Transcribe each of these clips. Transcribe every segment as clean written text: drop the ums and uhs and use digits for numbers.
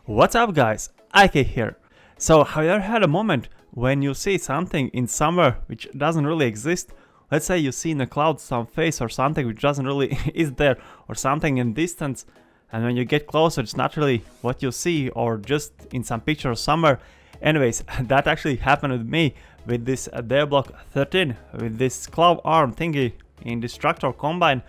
What's up guys, IK here. So have you ever had a moment when you see something in somewhere which doesn't really exist? Let's say you see in a cloud some face or something which doesn't really is there, or something in distance, and when you get closer it's not really what you see, or just in some picture somewhere. Anyways, that actually happened with me with this Devblog 13, with this claw arm thingy in this tractor combine.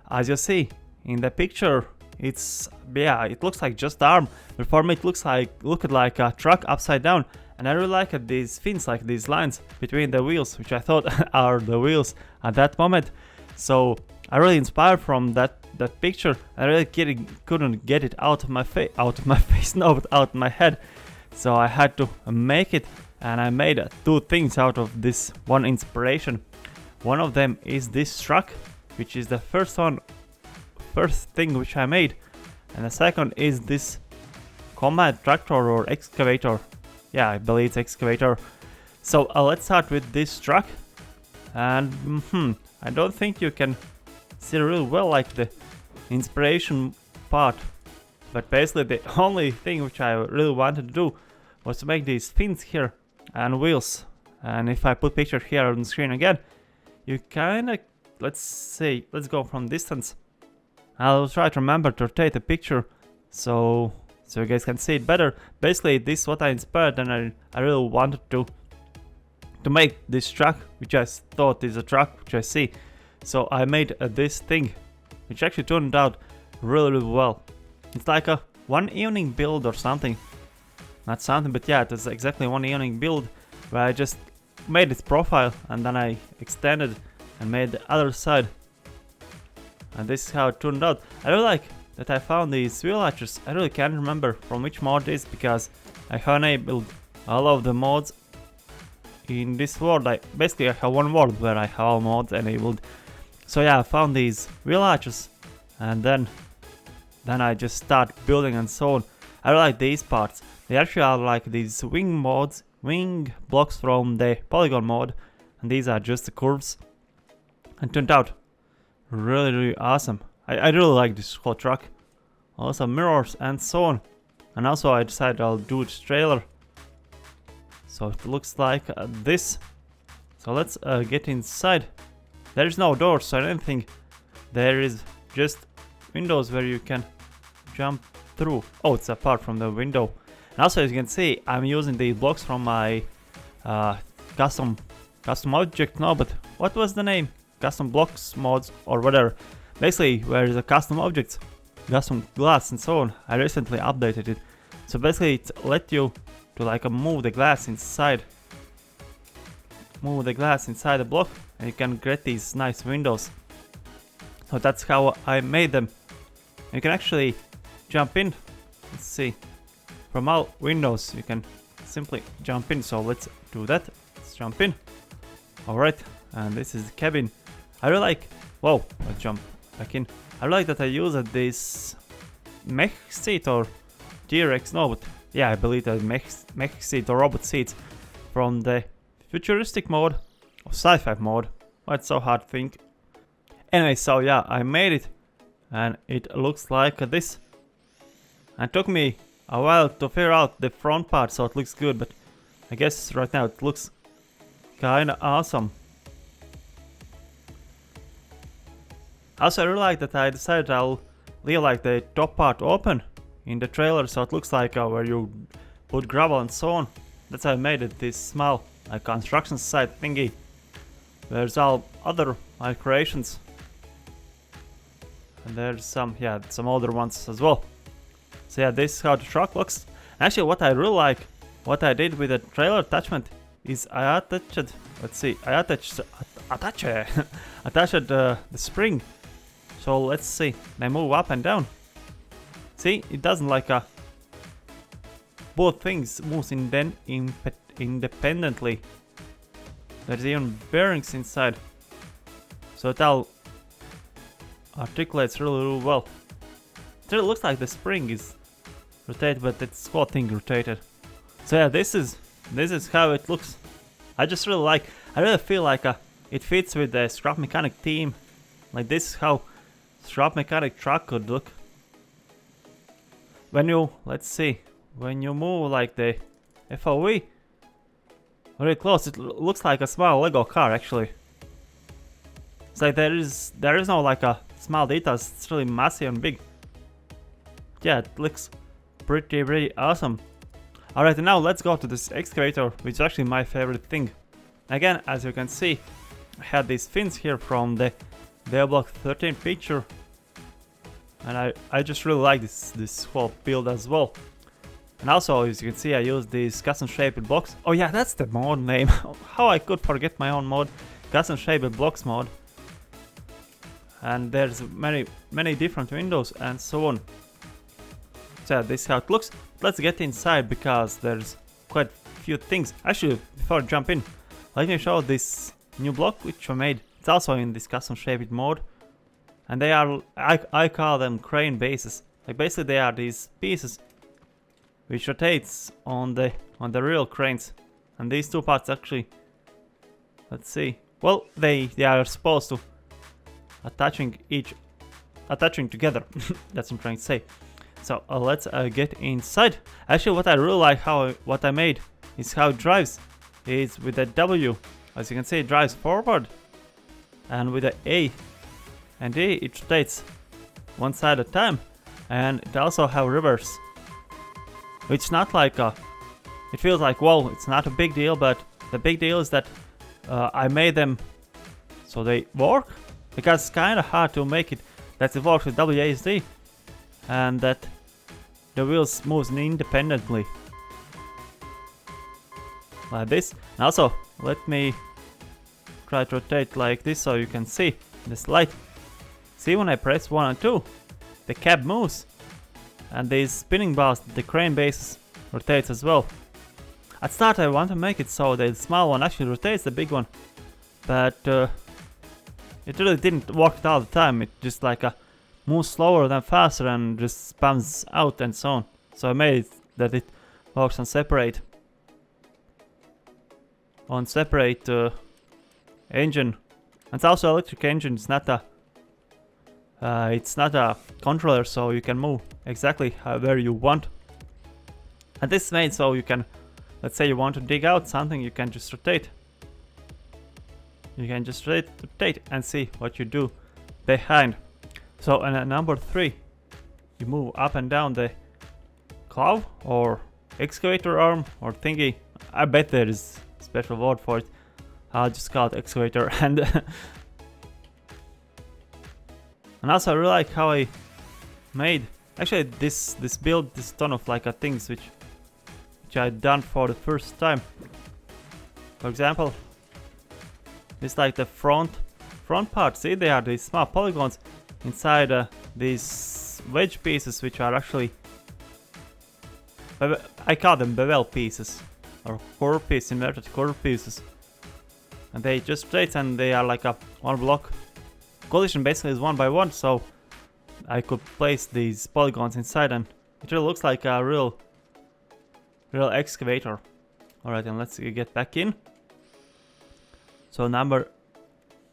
As you see in the picture, it looks like just arm, but for me it looked like a truck upside down. And I really like these fins, like these lines between the wheels, which I thought are the wheels at that moment. So I really inspired from that picture. I really couldn't get it out of my face, no, but out of my head. So I had to make it, and I made two things out of this one inspiration. One of them is this truck, which is the first thing which I made, and the second is this combat tractor or excavator. Yeah, I believe it's excavator. So let's start with this truck, and I don't think you can see real well like the inspiration part, but basically the only thing which I really wanted to do was to make these fins here and wheels. And if I put picture here on the screen again, you kinda, let's go from distance. I'll try to remember to rotate the picture so you guys can see it better. Basically, this is what I inspired, and I really wanted to make this truck, which I thought is a truck which I see. So I made this thing, which actually turned out really well. It's like a one evening build or something. Not something, but yeah, it was exactly one evening build where I just made its profile and then I extended and made the other side. And this is how it turned out. I really like that I found these wheel arches. I really can't remember from which mod it is, because I have enabled all of the mods in this world. I have one world where I have all mods enabled. So yeah, I found these wheel arches, and then I just start building and so on. I really like these parts. They actually are like these wing blocks from the polygon mod, and these are just the curves. And turned out really awesome. I really like this whole truck. Also mirrors and so on. And also I decided I'll do its trailer. So it looks like this. So let's get inside. There is no doors or anything. There is just windows where you can jump through. Oh, it's apart from the window. And also, as you can see, I'm using the blocks from my custom object. No, but what was the name? Custom blocks mods or whatever. Basically, where the custom objects, custom glass and so on. I recently updated it. So basically it let you to like move the glass inside. Move the glass inside the block, and you can get these nice windows. So that's how I made them. You can actually jump in. Let's see. From all windows you can simply jump in. So let's do that. Let's jump in. Alright, and this is the cabin. I really like, whoa, let's jump back in. I really like that I use this mech seat or T-Rex, no, but yeah, I believe that mech seat or robot seats from the futuristic mode or sci-fi mode. Well, it's so hard to think. Anyway, so yeah, I made it, and it looks like this. And it took me a while to figure out the front part so it looks good, but I guess right now it looks kinda awesome. Also, I really like that I decided I'll leave like the top part open in the trailer, so it looks like where you put gravel and so on. That's how I made it, this small like construction site thingy. There's all other creations, and there's some older ones as well. So yeah, this is how the truck looks. Actually, what I really like, what I did with the trailer attachment is I attached, attached the spring. So let's see, they move up and down. See, it doesn't like both things moves independently. There's even bearings inside, so it all articulates really well. It really looks like the spring is rotated, but it's whole thing rotated. So yeah, this is how it looks. I really feel like it fits with the scrap mechanic theme. Like this is how scrap mechanic truck could look. When you, let's see, when you move like the FOV very close, it looks like a small Lego car actually. It's like there is no like a small details, it's really massive and big. Yeah, it looks pretty awesome. Alright, now let's go to this excavator, which is actually my favorite thing. Again, as you can see, I had these fins here from the Devblog 13 feature. And I just really like this whole build as well. And also, as you can see, I use these custom shaped blocks. Oh yeah, that's the mod name. How I could forget my own mod. Custom shaped blocks mod. And there's many different windows and so on. So yeah, this is how it looks. Let's get inside because there's quite a few things. Actually, before I jump in, let me show this new block which I made. It's also in this custom shaped mode. And they are, I call them crane bases. Like basically they are these pieces which rotates on the real cranes. And these two parts actually, let's see. Well, they are supposed to attaching together. That's what I'm trying to say. So let's get inside. Actually, what I really like what I made is how it drives. It's with a W. As you can see, it drives forward, and with the A and D, it rotates one side at a time, and it also have reverse. It's not like it feels like, well, it's not a big deal, but the big deal is that I made them so they work, because it's kind of hard to make it that it works with WASD and that the wheels moves independently like this. And also, let me try to rotate like this so you can see this light. See, when I press 1 and 2, the cab moves, and these spinning bars, the crane bases, rotates as well. At start I want to make it so the small one actually rotates the big one, but it really didn't work all the time. It just like moves slower than faster and just spams out and so on. So I made it that it works on separate engine. And it's also electric engine. It's not a controller, so you can move exactly where you want. And this is made so you can, let's say you want to dig out something, you can just rotate. You can just rotate and see what you do behind. So and number 3, you move up and down the claw or excavator arm or thingy. I bet there is a special word for it. I'll just call it excavator. And and also I really like how I made actually this build, this ton of like things which I done for the first time. For example, this like the front part. See, they are these small polygons inside these wedge pieces, which are actually, I call them bevel pieces or core piece, inverted core pieces, and they just rotate and they are like a one block. Collision basically is 1 by 1, so I could place these polygons inside, and it really looks like a real excavator. Alright, and let's get back in. So number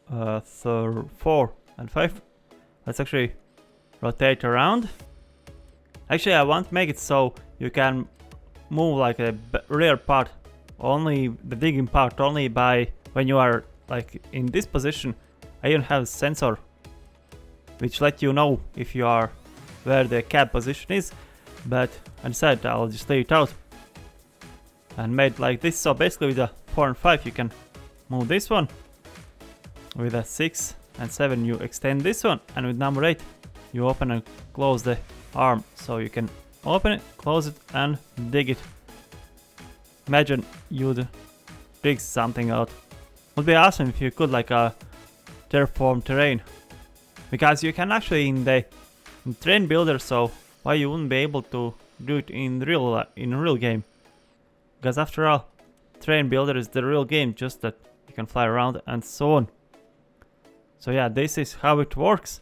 4 and 5, let's actually rotate around. Actually, I want to make it so you can move like the rear part, only the digging part, only by when you are like in this position. I even have a sensor which let you know if you are where the cab position is, but I decided I'll just leave it out and made like this. So basically with the 4 and 5 you can move this one, with a 6 and 7 you extend this one, and with number 8 you open and close the arm, so you can open it, close it and dig it. Imagine you'd dig something out. Would be awesome if you could like terraform terrain, because you can actually in terrain builder, so why you wouldn't be able to do it in real game? Because after all, terrain builder is the real game, just that you can fly around and so on. So yeah, this is how it works.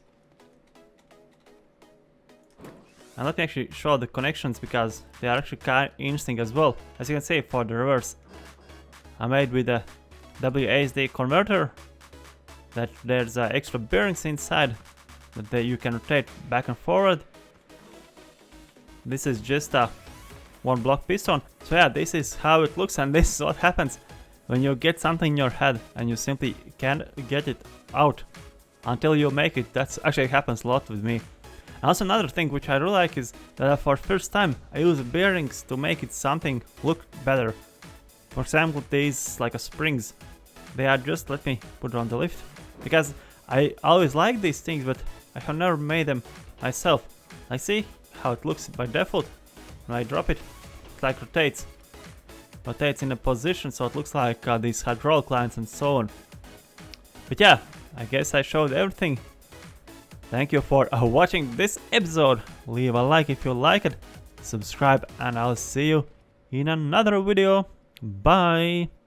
And let me actually show the connections, because they are actually kind of interesting as well. As you can see, for the reverse, I made with a WASD converter, that there's extra bearings inside that you can rotate back and forward. This is just one block piston. So yeah, this is how it looks, and this is what happens when you get something in your head and you simply can't get it out until you make it. That's actually happens a lot with me. And also another thing which I really like is that for first time I use bearings to make it something look better. For example, these like springs, they are just, let me put it on the lift, because I always like these things, but I have never made them myself. I see how it looks by default. When I drop it, it like rotates in a position, so it looks like these hydraulic lines and so on. But yeah, I guess I showed everything. Thank you for watching this episode. Leave a like if you like it, subscribe, and I'll see you in another video. Bye.